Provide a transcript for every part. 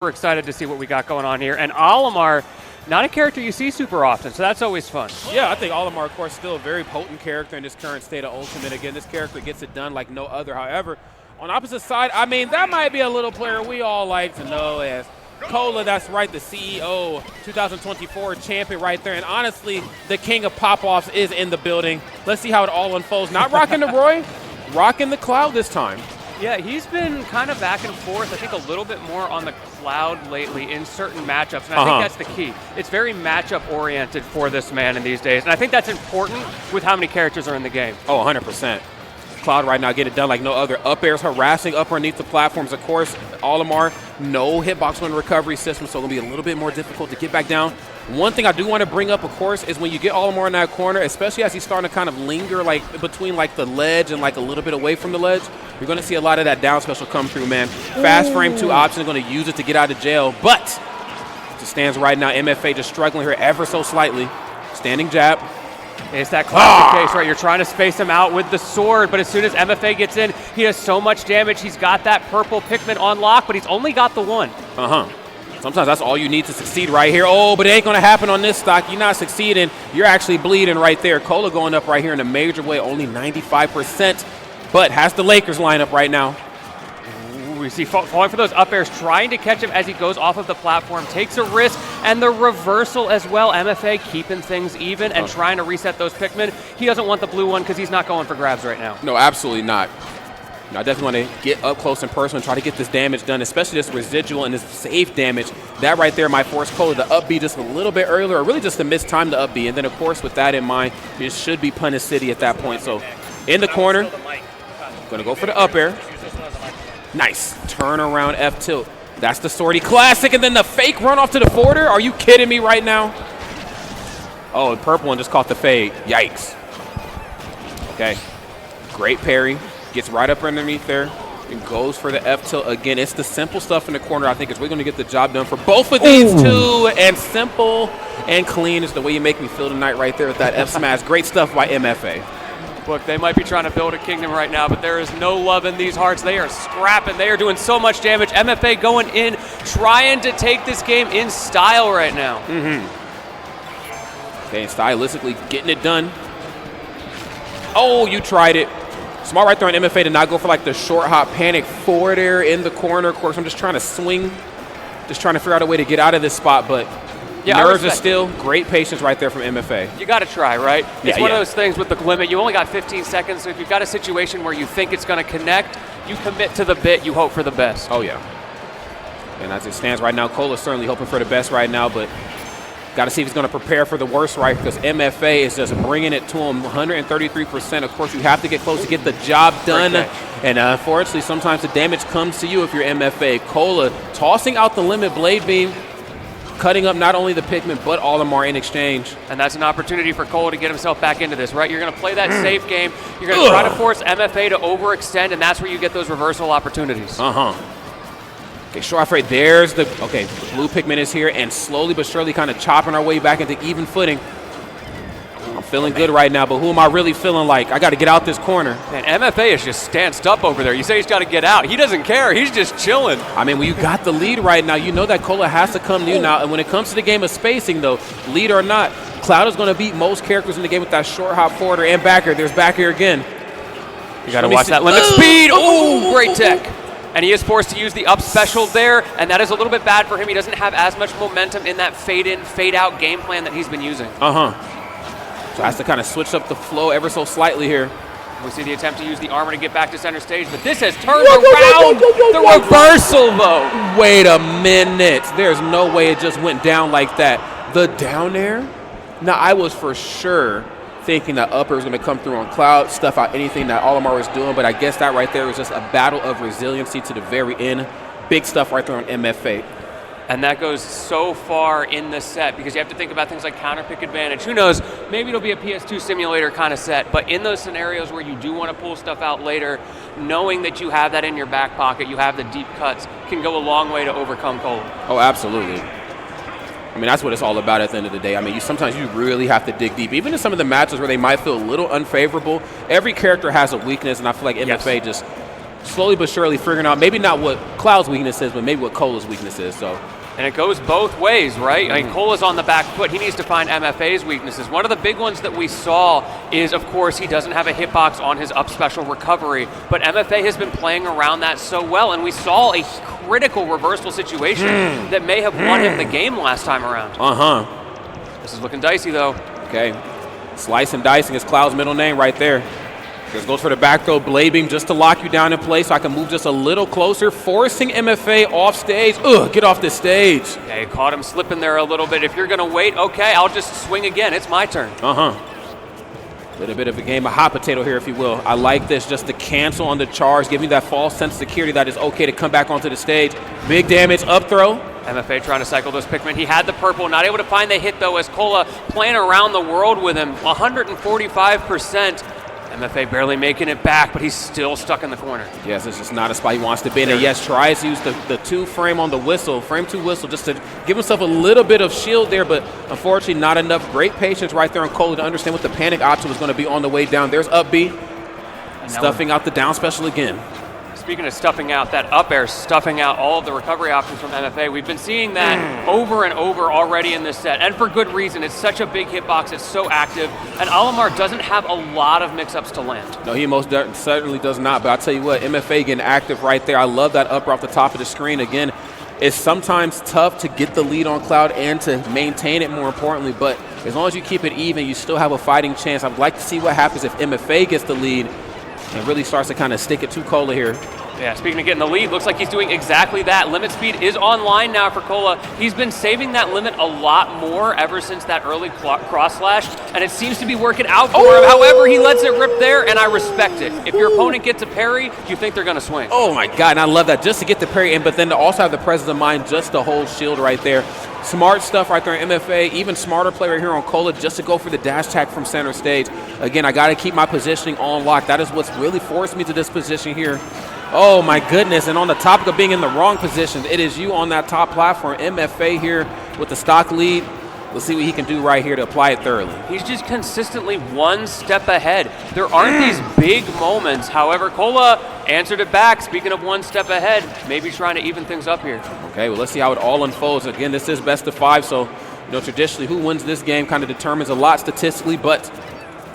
We're excited to see what we got going on here. And Olimar, not a character you see super often, so that's always fun. Yeah, I think Olimar, of course, still a very potent character in this current state of Ultimate. Again, this character gets it done like no other. However, on opposite side, I mean, that might be a little player we all like to know as Kola. That's right, the CEO 2024 champion right there. And honestly, the king of pop-offs is in the building. Let's see how it all unfolds. Not rocking the Roy, rocking the Cloud this time. Yeah, he's been kind of back and forth, I think a little bit more on the Cloud lately in certain matchups, and I think that's the key. It's very matchup-oriented for this man in these days, and I think that's important with how many characters are in the game. Oh, 100%. Cloud right now getting it done like no other. Up airs harassing up underneath the platforms. Of course, Olimar, no hitbox when recovery system, so it'll be a little bit more difficult to get back down. One thing I do want to bring up, of course, is when you get Olimar in that corner, especially as he's starting to kind of linger like between like the ledge and like a little bit away from the ledge, you're going to see a lot of that down special come through, man. Fast frame 2 option, going to use it to get out of jail, but just stands right now. MFA just struggling here ever so slightly. Standing jab. It's that classic case, right? You're trying to space him out with the sword, but as soon as MFA gets in, he does so much damage. He's got that purple Pikmin on lock, but he's only got the one. Sometimes that's all you need to succeed right here. Oh, but it ain't going to happen on this stock. You're not succeeding. You're actually bleeding right there. Kola going up right here in a major way, only 95%, but has the Lakers lineup right now. We see falling for those up airs, trying to catch him as he goes off of the platform, takes a risk, and the reversal as well. MFA keeping things even and trying to reset those Pikmin. He doesn't want the blue one because he's not going for grabs right now. No, absolutely not. I definitely want to get up close and personal and try to get this damage done, especially this residual and this safe damage. That right there might force Kola to up B just a little bit earlier, or really just to miss time to up B. And then, of course, with that in mind, it should be Punish City at that point. So in the corner, going to go for the up air. Nice. Turn around F tilt. That's the Sortie classic, and then the fake run off to the forwarder. Are you kidding me right now? Oh, the purple one just caught the fade. Yikes. Okay. Great parry. Gets right up underneath there and goes for the F tilt again. It's the simple stuff in the corner, I think, is we're going to get the job done for both of these two. And simple and clean is the way you make me feel tonight right there with that F smash. Great stuff by MFA. Look, they might be trying to build a kingdom right now, but there is no love in these hearts. They are scrapping. They are doing so much damage. MFA going in, trying to take this game in style right now. Okay, stylistically getting it done. Oh, you tried it. Smart right there on MFA to not go for like the short hop panic forward air in the corner. Of course, I'm just trying to swing, just trying to figure out a way to get out of this spot, but yeah, nerves are still. Great patience right there from MFA. You got to try, right? It's yeah, one of those things with the limit. You only got 15 seconds, so if you've got a situation where you think it's going to connect, you commit to the bit, you hope for the best. Oh, yeah. And as it stands right now, Kola's certainly hoping for the best right now, but got to see if he's going to prepare for the worst, right? Because MFA is just bringing it to him 133%. Of course, you have to get close to get the job done. And unfortunately, sometimes the damage comes to you if you're MFA. Kola tossing out the limit blade beam, cutting up not only the Pikmin, but Olimar in exchange. And that's an opportunity for Kola to get himself back into this, right? You're going to play that safe game. You're going to try to force MFA to overextend, and that's where you get those reversal opportunities. Okay, sure afraid. There's the, okay, the blue Pikmin is here, and slowly but surely kind of chopping our way back into even footing. I'm feeling good right now, but who am I really feeling like? I got to get out this corner. And MFA is just stanced up over there. You say he's got to get out. He doesn't care. He's just chilling. I mean, when you got the lead right now, you know that Kola has to come to you now. And when it comes to the game of spacing, though, lead or not, Cloud is going to beat most characters in the game with that short hop forwarder and backer. There's backer again. You got to watch that limit speed. Oh, great tech. And he is forced to use the up special there, and that is a little bit bad for him. He doesn't have as much momentum in that fade-in, fade-out game plan that he's been using. So has to kind of switch up the flow ever so slightly here. We see the attempt to use the armor to get back to center stage, but this has turned around the reversal, though. Wait a minute. There's no way it just went down like that. The down air? Now, I was for sure thinking that upper was going to come through on Cloud, stuff out anything that Olimar was doing, but I guess that right there was just a battle of resiliency to the very end. Big stuff right there on MFA. And that goes so far in the set because you have to think about things like counter pick advantage. Who knows, maybe it'll be a PS2 simulator kind of set, but in those scenarios where you do want to pull stuff out later, knowing that you have that in your back pocket, you have the deep cuts, can go a long way to overcome Kola. Oh, absolutely. I mean, that's what it's all about at the end of the day. I mean, sometimes you really have to dig deep. Even in some of the matches where they might feel a little unfavorable, every character has a weakness, and I feel like MFA just slowly but surely figuring out maybe not what Cloud's weakness is, but maybe what Kola's weakness is. So. And it goes both ways, right? I mean, Kola's on the back foot. He needs to find MFA's weaknesses. One of the big ones that we saw is, of course, he doesn't have a hitbox on his up special recovery, but MFA has been playing around that so well, and we saw a critical reversal situation that may have won him the game last time around. This is looking dicey, though. Okay. Slice and dicing is Cloud's middle name right there. Just goes for the back throw, blade beam just to lock you down in place so I can move just a little closer, forcing MFA off stage. Ugh, get off the stage. Yeah, you caught him slipping there a little bit. If you're going to wait, okay, I'll just swing again. It's my turn. Little bit of a game of hot potato here, if you will. I like this just to cancel on the charge, give me that false sense of security that it's okay to come back onto the stage. Big damage, up throw. MFA trying to cycle those Pikmin. He had the purple, not able to find the hit though as Kola playing around the world with him. 145%. MFA barely making it back, but he's still stuck in the corner. Yes, it's just not a spot he wants to be in. And yes, tries to use the 2 frame on the whistle, frame 2 whistle, just to give himself a little bit of shield there, but unfortunately not enough. Great patience right there on Kola to understand what the panic option was going to be on the way down. There's up B, stuffing out the down special again. Speaking of stuffing out, that up air stuffing out all of the recovery options from MFA. We've been seeing that over and over already in this set, and for good reason. It's such a big hitbox, it's so active, and Olimar doesn't have a lot of mix-ups to land. No, he most certainly does not, but I'll tell you what, MFA getting active right there. I love that upper off the top of the screen. Again, it's sometimes tough to get the lead on Cloud and to maintain it, more importantly, but as long as you keep it even, you still have a fighting chance. I'd like to see what happens if MFA gets the lead and really starts to kind of stick it to Kola here. Yeah, speaking of getting the lead, looks like he's doing exactly that. Limit speed is online now for Kola. He's been saving that limit a lot more ever since that early cross slash, and it seems to be working out for him. However, he lets it rip there, and I respect it. If your opponent gets a parry, you think they're going to swing. Oh my God, and I love that, just to get the parry in, but then to also have the presence of mind just to hold shield right there. Smart stuff right there in MFA, even smarter player here on Kola just to go for the dash attack from center stage. Again, I got to keep my positioning on lock. That is what's really forced me to this position here. Oh my goodness, and on the topic of being in the wrong position, it is you on that top platform. MFA here with the stock lead. Let's see what he can do right here to apply it thoroughly. He's just consistently one step ahead. There aren't these big moments. However, Kola answered it back. Speaking of one step ahead, maybe trying to even things up here. Okay, well, let's see how it all unfolds. Again, this is best of 5, so traditionally who wins this game kind of determines a lot statistically, but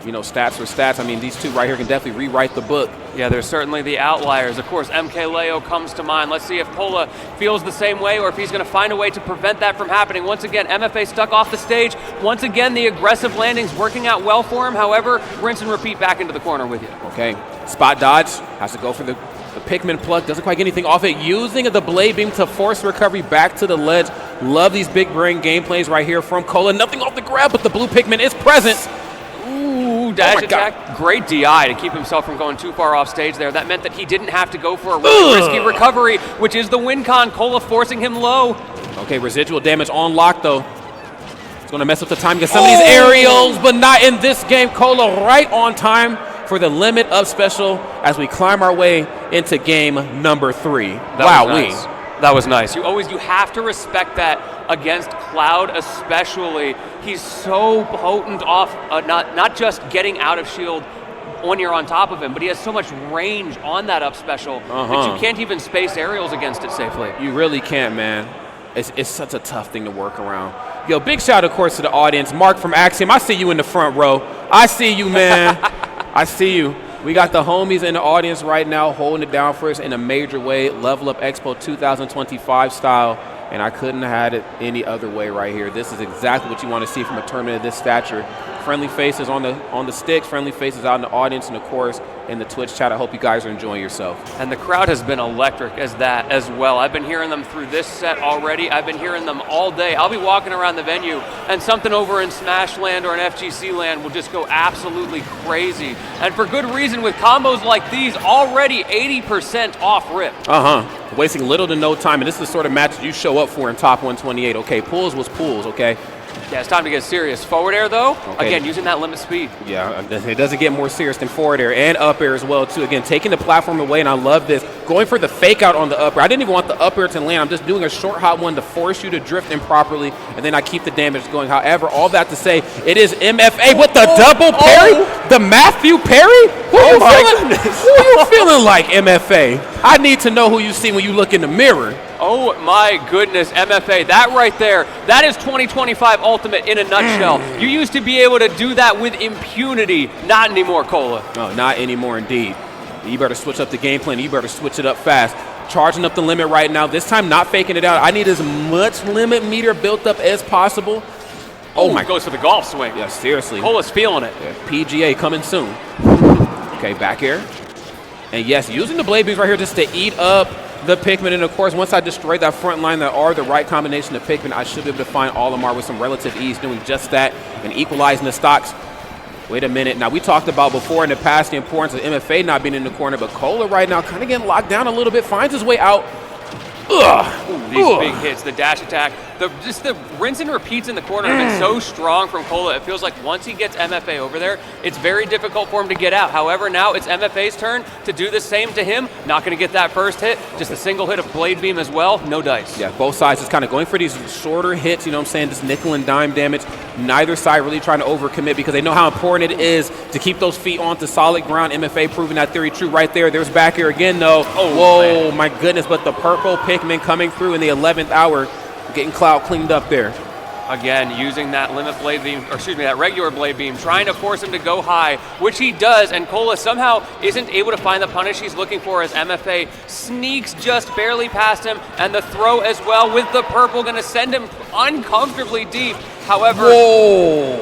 stats for stats. I mean, these two right here can definitely rewrite the book. Yeah, there's certainly the outliers. Of course, MK Leo comes to mind. Let's see if Kola feels the same way or if he's going to find a way to prevent that from happening. Once again, MFA stuck off the stage. Once again, the aggressive landings working out well for him. However, rinse and repeat back into the corner with you. Okay, spot dodge. Has to go for the Pikmin plug. Doesn't quite get anything off it. Using the blade beam to force recovery back to the ledge. Love these big brain gameplays right here from Kola. Nothing off the grab, but the blue Pikmin is present. Dash attack, great DI to keep himself from going too far off stage there. That meant that he didn't have to go for a really risky recovery, which is the win con. Kola forcing him low. Okay, residual damage on lock though. It's going to mess up the time against some of these aerials, but not in this game. Kola right on time for the limit of special as we climb our way into game number 3. That was nice. You have to respect that against Cloud especially. He's so potent off, not just getting out of shield when you're on top of him, but he has so much range on that up special that you can't even space aerials against it safely. You really can't, man. It's such a tough thing to work around. Yo, big shout out, of course, to the audience. Mark from Axiom, I see you in the front row. I see you, man. I see you. We got the homies in the audience right now holding it down for us in a major way, Level Up Expo 2025 style, and I couldn't have had it any other way right here. This is exactly what you want to see from a tournament of this stature. Friendly faces on the sticks, friendly faces out in the audience, and of course in the Twitch chat. I hope you guys are enjoying yourself. And the crowd has been electric as well. I've been hearing them through this set already. I've been hearing them all day. I'll be walking around the venue and something over in Smash Land or in FGC Land will just go absolutely crazy. And for good reason, with combos like these already 80% off rip. Wasting little to no time, and this is the sort of match you show up for in top 128. Okay, pools was pools, okay? Yeah, it's time to get serious. Forward air, though, Okay. again, using that limit speed. Yeah, it doesn't get more serious than forward air and up air as well, too. Again, taking the platform away, and I love this. Going for the fake out on the up air. I didn't even want the up air to land. I'm just doing a short hot one to force you to drift improperly, and then I keep the damage going. However, all that to say, it is MFA with the double parry, the Matthew parry. Who are you feeling like, MFA? I need to know who you see when you look in the mirror. Oh my goodness, MFA, that right there, that is 2025 Ultimate in a nutshell. You used to be able to do that with impunity. Not anymore, Kola. No, not anymore indeed. You better switch up the game plan. You better switch it up fast. Charging up the limit right now. This time not faking it out. I need as much limit meter built up as possible. Oh my. Goes for the golf swing. Yeah, seriously. Kola's feeling it. Yeah, PGA coming soon. Okay, back air. And yes, using the blade beams right here just to eat up the Pikmin. And of course, once I destroy that front line that are the right combination of Pikmin, I should be able to find Olimar with some relative ease doing just that and equalizing the stocks. Wait a minute. Now, we talked about before in the past the importance of MFA not being in the corner, but Kola right now kind of getting locked down a little bit, finds his way out. These big hits, the dash attack, just the rinse and repeats in the corner have been so strong from Kola. It feels like once he gets MFA over there, it's very difficult for him to get out. However, now it's MFA's turn to do the same to him. Not going to get that first hit, just a single hit of blade beam as well, no dice. Yeah, both sides just kind of going for these shorter hits, you know what I'm saying, just nickel and dime damage. Neither side really trying to overcommit because they know how important it is to keep those feet onto solid ground. MFA proving that theory true right there. There's back here again, though. Oh, whoa, man. My goodness, but the purple Pikmin coming through in the 11th hour, getting Cloud cleaned up there. Again, using that limit blade beam, or excuse me, that regular blade beam, trying to force him to go high, which he does, and Kola somehow isn't able to find the punish he's looking for as MFA sneaks just barely past him, and the throw as well with the purple going to send him uncomfortably deep. However,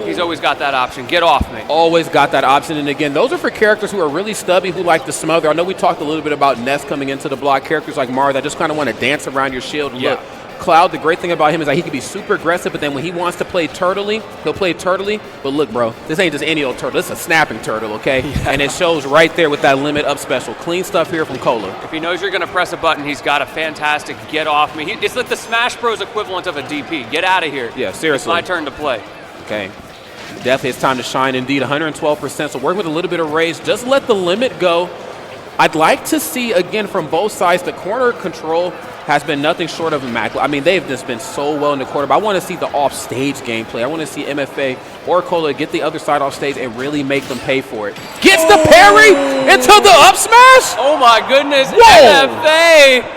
he's always got that option. Get off me. Always got that option. And again, those are for characters who are really stubby, who like to smother. I know we talked a little bit about Ness coming into the block, characters like Mario that just kind of want to dance around your shield. Yeah. Look, Cloud, the great thing about him is that he can be super aggressive, but then when he wants to play turtley, he'll play turtley. But look, bro, this ain't just any old turtle. This is a snapping turtle, okay? Yeah. And it shows right there with that limit up special. Clean stuff here from Kola. If he knows you're going to press a button, he's got a fantastic get off me. It's like the Smash Bros equivalent of a DP. Get out of here. Yeah, seriously. It's my turn to play. Okay. Definitely it's time to shine indeed. 112%. So working with a little bit of rage. Just let the limit go. I'd like to see, again, from both sides, the corner control has been nothing short of immaculate. I mean, they've just been so well in the corner, but I want to see the off-stage gameplay. I want to see MFA or Kola get the other side off stage and really make them pay for it. Gets the parry into the up smash! Oh my goodness, Whoa. MFA!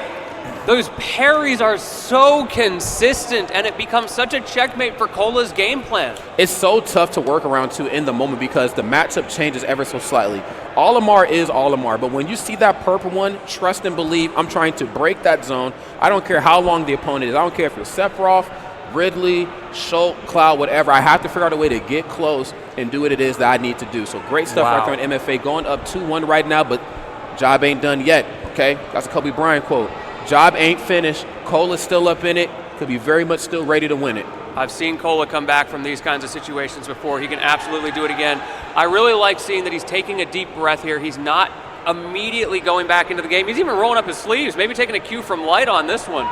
Those parries are so consistent, and it becomes such a checkmate for Kola's game plan. It's so tough to work around, too, in the moment because the matchup changes ever so slightly. Olimar is Olimar, but when you see that purple one, trust and believe, I'm trying to break that zone. I don't care how long the opponent is. I don't care if you're Sephiroth, Ridley, Schultz, Cloud, whatever. I have to figure out a way to get close and do what it is that I need to do. So great stuff right there on MFA, going up 2-1 right now, but job ain't done yet, okay? That's a Kobe Bryant quote. Job ain't finished. Kola's still up in it. Could be very much still ready to win it. I've seen Kola come back from these kinds of situations before. He can absolutely do it again. I really like seeing that he's taking a deep breath here. He's not immediately going back into the game. He's even rolling up his sleeves, maybe taking a cue from Light on this one.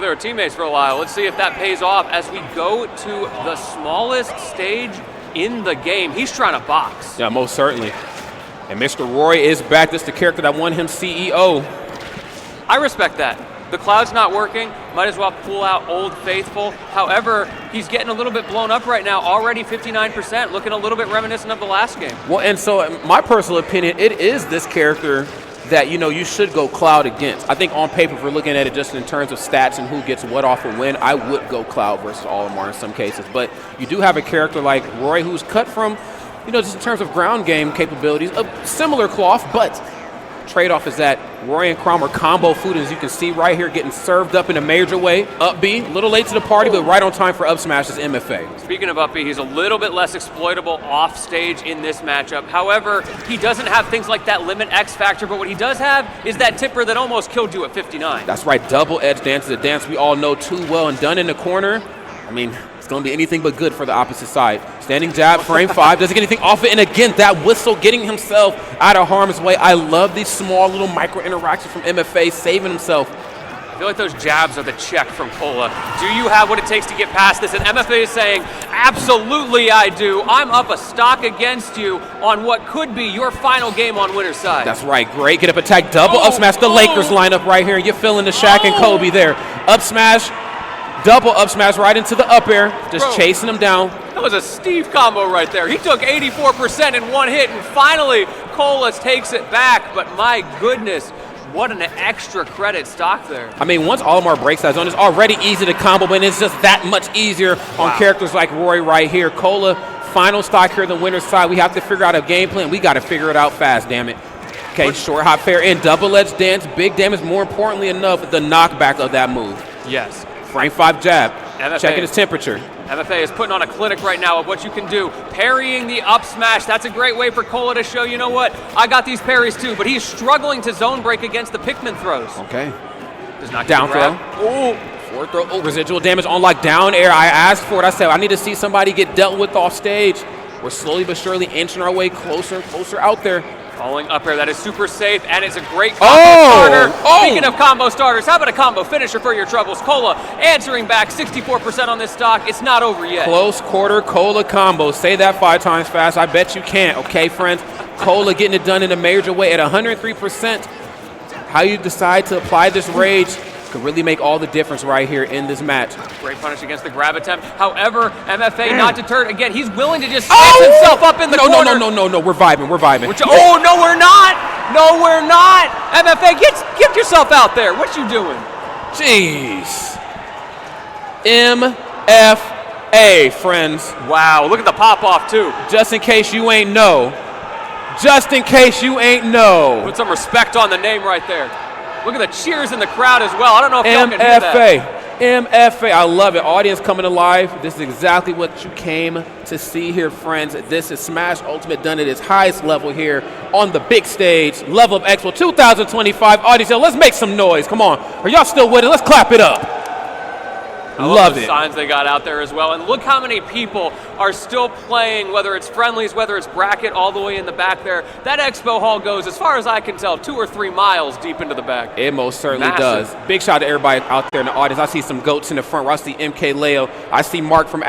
They were teammates for a while. Let's see if that pays off as we go to the smallest stage in the game. He's trying to box. Yeah, most certainly. And Mr. Roy is back. This is the character that won him CEO. I respect that. The Cloud's not working, might as well pull out Old Faithful. However, he's getting a little bit blown up right now, already 59%, looking a little bit reminiscent of the last game. Well, and so my personal opinion, it is this character that, you know, you should go Cloud against. I think on paper, if we're looking at it just in terms of stats and who gets what off a win, I would go Cloud versus Olimar in some cases. But you do have a character like Roy who's cut from, you know, just in terms of ground game capabilities, a similar cloth, but trade-off is that Roy and Crom are combo food, as you can see right here, getting served up in a major way. Up B, a little late to the party, but right on time for up smash is MFA. Speaking of up B, he's a little bit less exploitable off stage in this matchup. However, he doesn't have things like that limit X factor, but what he does have is that tipper that almost killed you at 59. That's right, double edge dance is a dance we all know too well, and done in the corner, I mean, it's going to be anything but good for the opposite side. Standing jab, frame 5, doesn't get anything off it, and again, that whistle getting himself out of harm's way. I love these small little micro interactions from MFA, saving himself. I feel like those jabs are the check from Kola. Do you have what it takes to get past this? And MFA is saying, absolutely I do. I'm up a stock against you on what could be your final game on winner's side. That's right, great. Get up attack, double up smash. The Lakers lineup right here. You're feeling the Shaq and Kobe there. Up smash, double up smash right into the up air. Just chasing him down. That was a Steve combo right there. He took 84% in one hit, and finally Kola takes it back. But my goodness, what an extra credit stock there. I mean, once Olimar breaks that zone, it's already easy to combo, but it's just that much easier on characters like Roy right here. Kola, final stock here, the winner's side. We have to figure out a game plan. We got to figure it out fast, damn it. Okay, short hop fair in, double edge dance, big damage. More importantly enough, the knockback of that move. Yes. Frame 5 jab, MFA, checking his temperature. MFA is putting on a clinic right now of what you can do. Parrying the up smash, that's a great way for Kola to show, you know what, I got these parries too, but he's struggling to zone break against the Pikmin throws. Okay. Does not down throw. Oh, forward throw. Oh, residual damage on like down air. I asked for it. I said, I need to see somebody get dealt with off stage. We're slowly but surely inching our way closer and closer out there. Falling up air, that is super safe, and it's a great combo starter. Speaking of combo starters, how about a combo finisher for your troubles? Kola answering back, 64% on this stock. It's not over yet. Close quarter Kola combo. Say that 5 times fast. I bet you can't, okay, friends? Kola getting it done in a major way at 103%. How you decide to apply this rage could really make all the difference right here in this match. Great punish against the grab attempt. However, MFA not deterred. Again, he's willing to just stand himself up in the corner. No, we're vibing. Oh, no, we're not. No, we're not. MFA, get yourself out there. What you doing? Jeez. MFA, friends. Wow, look at the pop-off, too. Just in case you ain't know. Put some respect on the name right there. Look at the cheers in the crowd as well. I don't know if y'all can hear that. MFA, I love it. Audience coming alive. This is exactly what you came to see here, friends. This is Smash Ultimate done at its highest level here on the big stage. Level Up Expo 2025. Audience, let's make some noise. Come on. Are y'all still with it? Let's clap it up. I love the signs they got out there as well. And look how many people are still playing, whether it's friendlies, whether it's bracket, all the way in the back there. That expo hall goes, as far as I can tell, 2 or 3 miles deep into the back. It most certainly does. Big shout out to everybody out there in the audience. I see some goats in the front row. I see MK Leo. I see Mark from